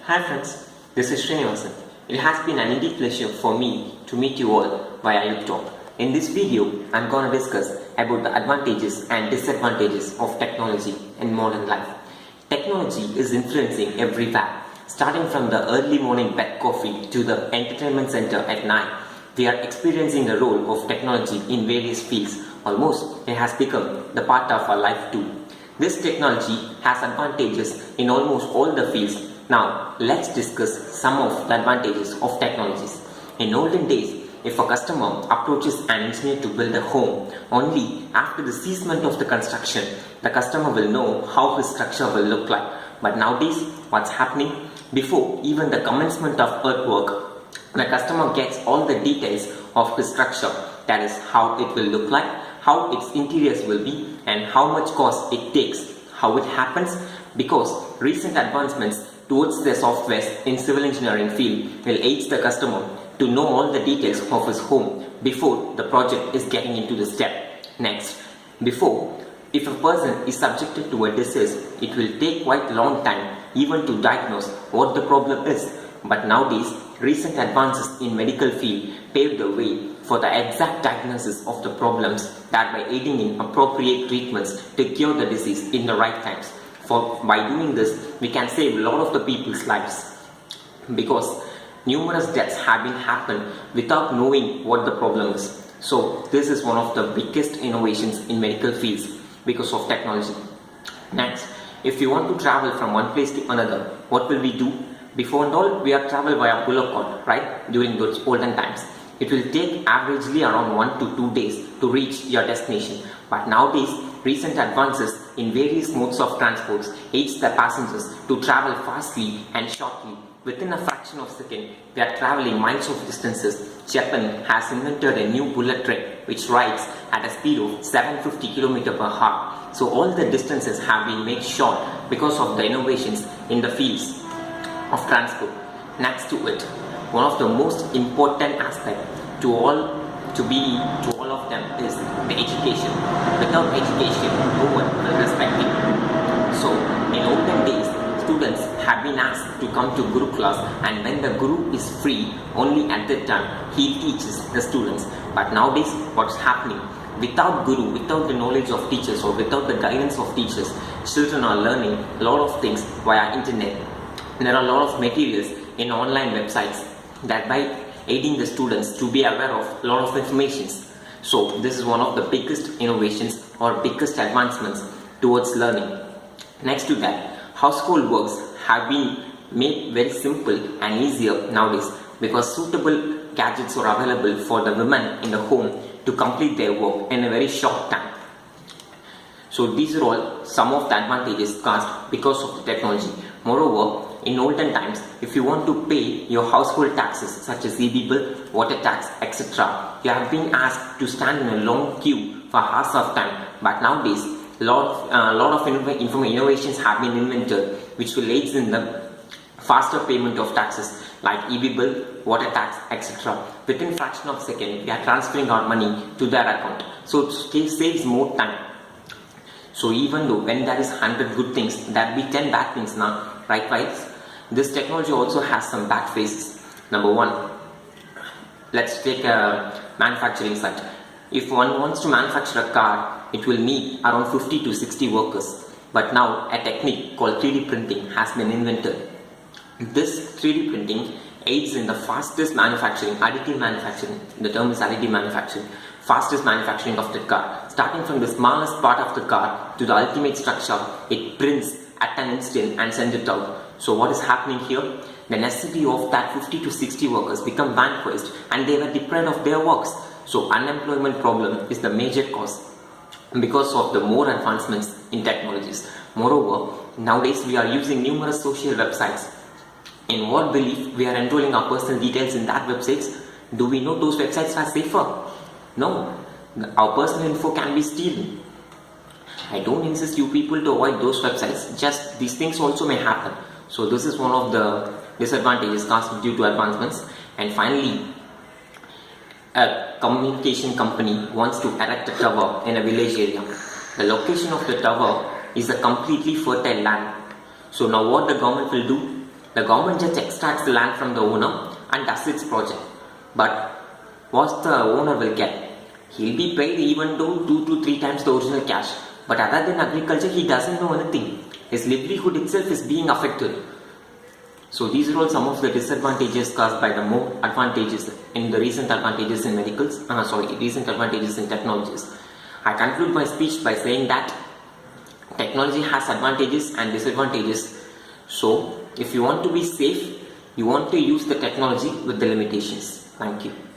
Hi friends, this is Srinivasan. It has been an indeed pleasure for me to meet you all via YouTube. In this video, I'm going to discuss about the advantages and disadvantages of technology in modern life. Technology is influencing everywhere, starting from the early morning bed coffee to the entertainment center at night. We are experiencing the role of technology in various fields. Almost, it has become the part of our life too. This technology has advantages in almost all the fields. Now, let's discuss some of the advantages of technologies. In olden days, if a customer approaches an engineer to build a home, only after the ceasement of the construction, the customer will know how his structure will look like. But nowadays, what's happening? Before even the commencement of earthwork, the customer gets all the details of his structure, that is how it will look like, how its interiors will be, and how much cost it takes. How it happens? Because recent advancements towards the softwares in civil engineering field will aid the customer to know all the details of his home before the project is getting into the step. Next, before, if a person is subjected to a disease, it will take quite a long time even to diagnose what the problem is. But nowadays, recent advances in medical field paved the way for the exact diagnosis of the problems, thereby aiding in appropriate treatments to cure the disease in the right times. By doing this, we can save a lot of the people's lives, because numerous deaths have been happened without knowing what the problem is. So this is one of the biggest innovations in medical fields because of technology. Next, if you want to travel from one place to another, what will we do? Before and all, we are travel via bullock cart, right? During those olden times, it will take averagely around 1 to 2 days to reach your destination. But nowadays, recent advances in various modes of transports aids the passengers to travel fastly and shortly. Within a fraction of a second, they are traveling miles of distances. Japan has invented a new bullet train which rides at a speed of 750 km per hour. So all the distances have been made short because of the innovations in the fields of transport. Next to it, one of the most important aspects to all of them is the education. Without education, no one will respect you. So in olden days, students have been asked to come to Guru class, and when the Guru is free, only at that time he teaches the students. But nowadays, what's happening? Without Guru, without the knowledge of teachers or without the guidance of teachers, children are learning a lot of things via internet. There are a lot of materials in online websites that by aiding the students to be aware of a lot of information. So this is one of the biggest innovations or biggest advancements towards learning. Next to that, household works have been made very simple and easier nowadays because suitable gadgets are available for the women in the home to complete their work in a very short time. So these are all some of the advantages caused because of the technology. Moreover, in olden times, if you want to pay your household taxes such as EB bill, water tax, etc., you have been asked to stand in a long queue for hours of time. But nowadays, a lot of innovations have been invented which will aid in the faster payment of taxes like EB bill, water tax, etc. Within fraction of a second, we are transferring our money to their account. So it saves more time. So even though when there is 100 good things, there will be 10 bad things now, right guys? This technology also has some bad phases. Number one, let's take a manufacturing site. If one wants to manufacture a car, it will need around 50 to 60 workers. But now a technique called 3D printing has been invented. This 3D printing aids in the fastest manufacturing, additive manufacturing. The term is additive manufacturing. Fastest manufacturing of the car. Starting from the smallest part of the car to the ultimate structure, it prints at an instant and sends it out. So what is happening here? The necessity of that 50 to 60 workers become vanquished and they were deprived of their works. So unemployment problem is the major cause because of the more advancements in technologies. Moreover, nowadays we are using numerous social websites. In what belief we are enrolling our personal details in that websites? Do we know those websites are safer? No. Our personal info can be stolen. I don't insist you people to avoid those websites, just these things also may happen. So this is one of the disadvantages caused due to advancements. And finally, a communication company wants to erect a tower in a village area. The location of the tower is a completely fertile land. So now what the government will do? The government just extracts the land from the owner and does its project. But what the owner will get? He'll be paid even though 2 to 3 times the original cash. But other than agriculture, he doesn't know anything. His livelihood itself is being affected. So these are all some of the disadvantages caused by the more advantages in the recent advantages in recent advantages in technologies. I conclude my speech by saying that technology has advantages and disadvantages. So if you want to be safe, you want to use the technology with the limitations. Thank you.